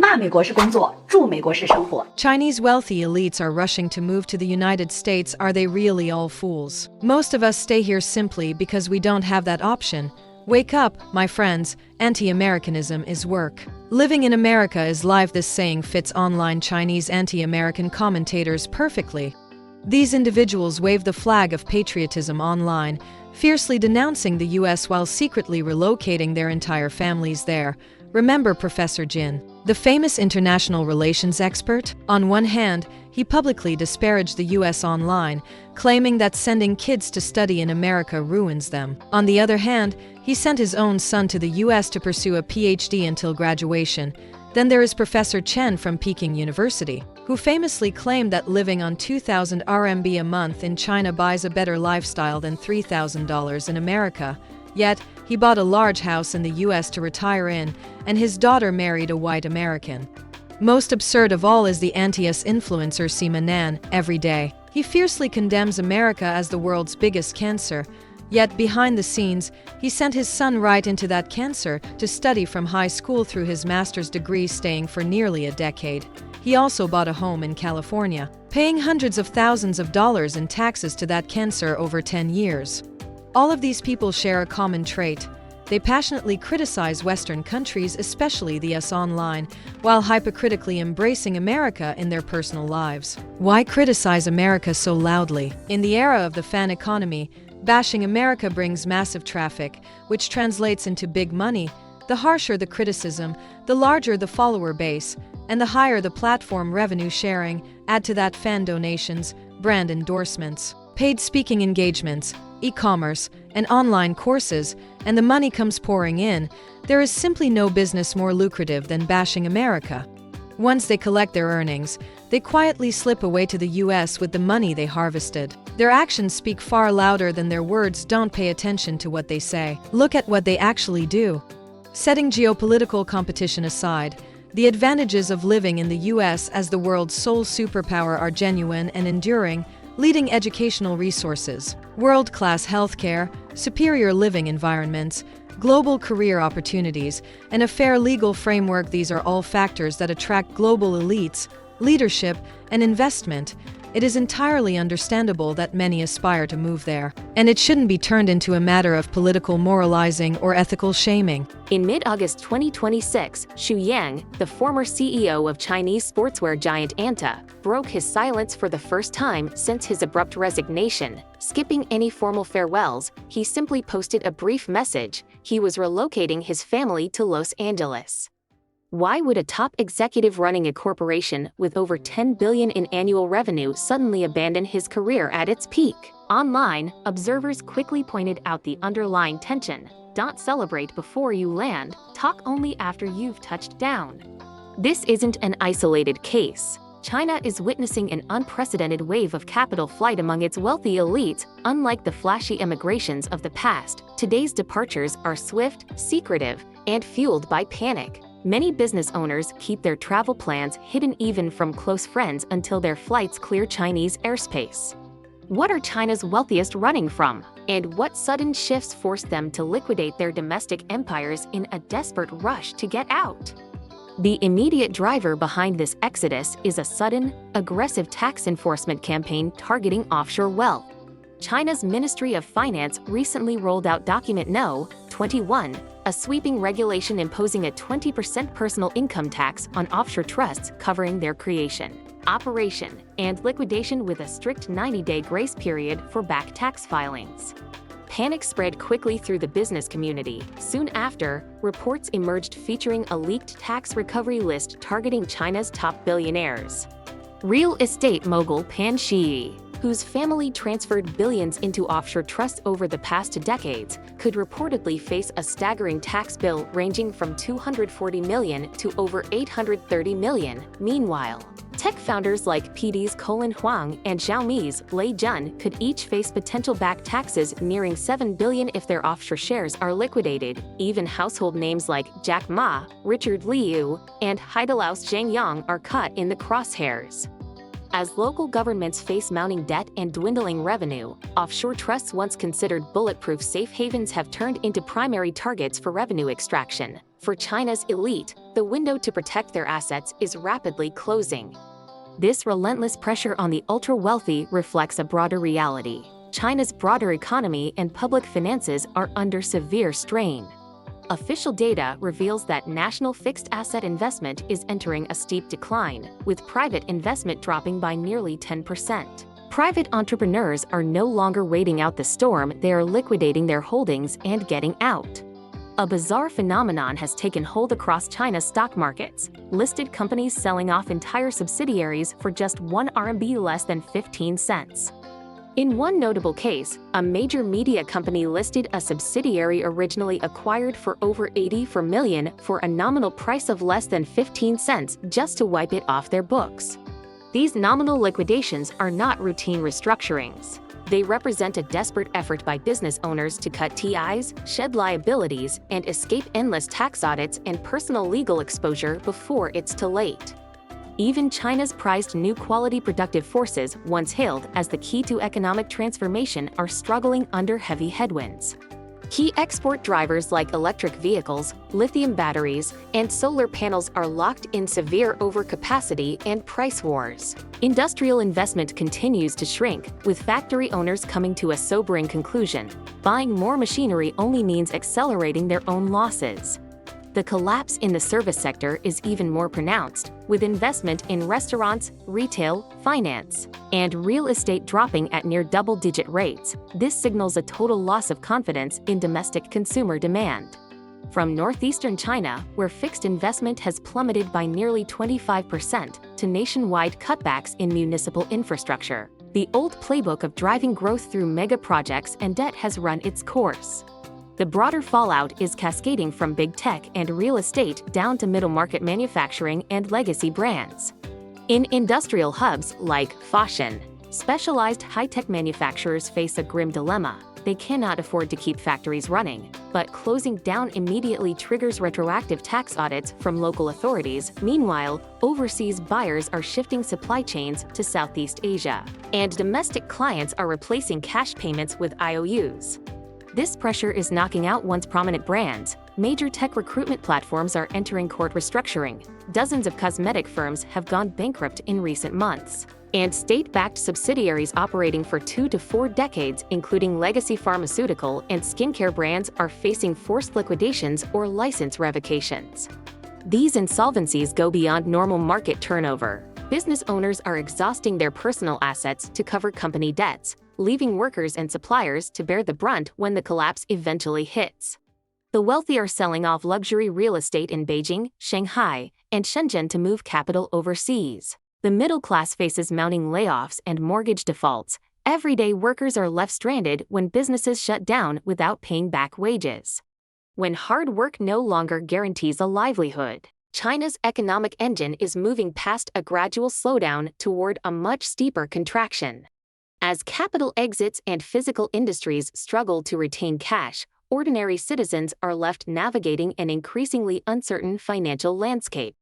骂美国是工作，住美国是生活。 Chinese wealthy elites are rushing to move to the United States. Are they really all fools? Most of us stay here simply because we don't have that option. Wake up, my friends. Anti-Americanism is work. Living in America is life. This saying fits online Chinese anti-American commentators perfectly. These individuals wave the flag of patriotism online, fiercely denouncing the US while secretly relocating their entire families there. Remember Professor Jin, the famous international relations expert? On one hand, he publicly disparaged the US online, claiming that sending kids to study in America ruins them. On the other hand, he sent his own son to the US to pursue a PhD until graduation. Then there is Professor Chen from Peking University, who famously claimed that living on 2,000 RMB a month in China buys a better lifestyle than $3,000 in America. Yet, he bought a large house in the US to retire in, and his daughter married a white American. Most absurd of all is the anti-US influencer Sima Nan. Every day, he fiercely condemns America as the world's biggest cancer. Yet, behind the scenes, he sent his son right into that cancer to study from high school through his master's degree, staying for nearly a decade. He also bought a home in California, paying hundreds of thousands of dollars in taxes to that cancer over 10 years. All of these people share a common trait. They passionately criticize Western countries, especially the US online, while hypocritically embracing America in their personal lives. Why criticize America so loudly? In the era of the fan economy, bashing America brings massive traffic, which translates into big money. The harsher the criticism, the larger the follower base, and the higher the platform revenue sharing. Add to that fan donations, brand endorsements, paid speaking engagements, e-commerce, and online courses, and the money comes pouring in. There is simply no business more lucrative than bashing America. Once they collect their earnings, they quietly slip away to the US with the money they harvested. Their actions speak far louder than their words. Don't pay attention to what they say. Look at what they actually do. Setting geopolitical competition aside, the advantages of living in the US as the world's sole superpower are genuine and enduring. Leading educational resources, world-class healthcare, superior living environments, global career opportunities, and a fair legal framework. These are all factors that attract global elites, leadership, and investment. It is entirely understandable that many aspire to move there, and it shouldn't be turned into a matter of political moralizing or ethical shaming. In mid-August 2026, Xu Yang, the former CEO of Chinese sportswear giant Anta, broke his silence for the first time since his abrupt resignation. Skipping any formal farewells, he simply posted a brief message. He was relocating his family to Los Angeles. Why would a top executive running a corporation with over $10 billion in annual revenue suddenly abandon his career at its peak? Online, observers quickly pointed out the underlying tension. Don't celebrate before you land, talk only after you've touched down. This isn't an isolated case. China is witnessing an unprecedented wave of capital flight among its wealthy elites. Unlike the flashy emigrations of the past, today's departures are swift, secretive, and fueled by panic. Many business owners keep their travel plans hidden even from close friends until their flights clear Chinese airspace. What are China's wealthiest running from? And what sudden shifts forced them to liquidate their domestic empires in a desperate rush to get out? The immediate driver behind this exodus is a sudden, aggressive tax enforcement campaign targeting offshore wealth. China's Ministry of Finance recently rolled out Document No. 21, a sweeping regulation imposing a 20% personal income tax on offshore trusts covering their creation, operation, and liquidation with a strict 90-day grace period for back tax filings. Panic spread quickly through the business community. Soon after, reports emerged featuring a leaked tax recovery list targeting China's top billionaires. Real estate mogul Pan Shi, whose family transferred billions into offshore trusts over the past decades, could reportedly face a staggering tax bill ranging from $240 million to over $830 million. Meanwhile, tech founders like PD's Colin Huang and Xiaomi's Lei Jun could each face potential back taxes nearing $7 billion if their offshore shares are liquidated. Even household names like Jack Ma, Richard Liu, and Haidalao's Zhang Yang are caught in the crosshairs. As local governments face mounting debt and dwindling revenue, offshore trusts once considered bulletproof safe havens have turned into primary targets for revenue extraction. For China's elite, the window to protect their assets is rapidly closing. This relentless pressure on the ultra-wealthy reflects a broader reality. China's broader economy and public finances are under severe strain. Official data reveals that national fixed asset investment is entering a steep decline, with private investment dropping by nearly 10%. Private entrepreneurs are no longer waiting out the storm, they are liquidating their holdings and getting out. A bizarre phenomenon has taken hold across China's stock markets, listed companies selling off entire subsidiaries for just RMB less than 15 cents. In one notable case, a major media company listed a subsidiary originally acquired for over 84 million for a nominal price of less than 15 cents just to wipe it off their books. These nominal liquidations are not routine restructurings. They represent a desperate effort by business owners to cut TIs, shed liabilities, and escape endless tax audits and personal legal exposure before it's too late. Even China's prized new quality productive forces, once hailed as the key to economic transformation, are struggling under heavy headwinds. Key export drivers like electric vehicles, lithium batteries, and solar panels are locked in severe overcapacity and price wars. Industrial investment continues to shrink, with factory owners coming to a sobering conclusion: buying more machinery only means accelerating their own losses. The collapse in the service sector is even more pronounced, with investment in restaurants, retail, finance, and real estate dropping at near double-digit rates. This signals a total loss of confidence in domestic consumer demand. From northeastern China, where fixed investment has plummeted by nearly 25%, to nationwide cutbacks in municipal infrastructure, the old playbook of driving growth through mega projects and debt has run its course. The broader fallout is cascading from big tech and real estate down to middle-market manufacturing and legacy brands. In industrial hubs like Foshan, specialized high-tech manufacturers face a grim dilemma. They cannot afford to keep factories running, but closing down immediately triggers retroactive tax audits from local authorities. Meanwhile, overseas buyers are shifting supply chains to Southeast Asia, and domestic clients are replacing cash payments with IOUs. This pressure is knocking out once prominent brands. Major tech recruitment platforms are entering court restructuring. Dozens of cosmetic firms have gone bankrupt in recent months. And state-backed subsidiaries operating for 2 to 4 decades, including legacy pharmaceutical and skincare brands, are facing forced liquidations or license revocations. These insolvencies go beyond normal market turnover. Business owners are exhausting their personal assets to cover company debts, leaving workers and suppliers to bear the brunt when the collapse eventually hits. The wealthy are selling off luxury real estate in Beijing, Shanghai, and Shenzhen to move capital overseas. The middle class faces mounting layoffs and mortgage defaults. Everyday workers are left stranded when businesses shut down without paying back wages. When hard work no longer guarantees a livelihood, China's economic engine is moving past a gradual slowdown toward a much steeper contraction. As capital exits and physical industries struggle to retain cash, ordinary citizens are left navigating an increasingly uncertain financial landscape.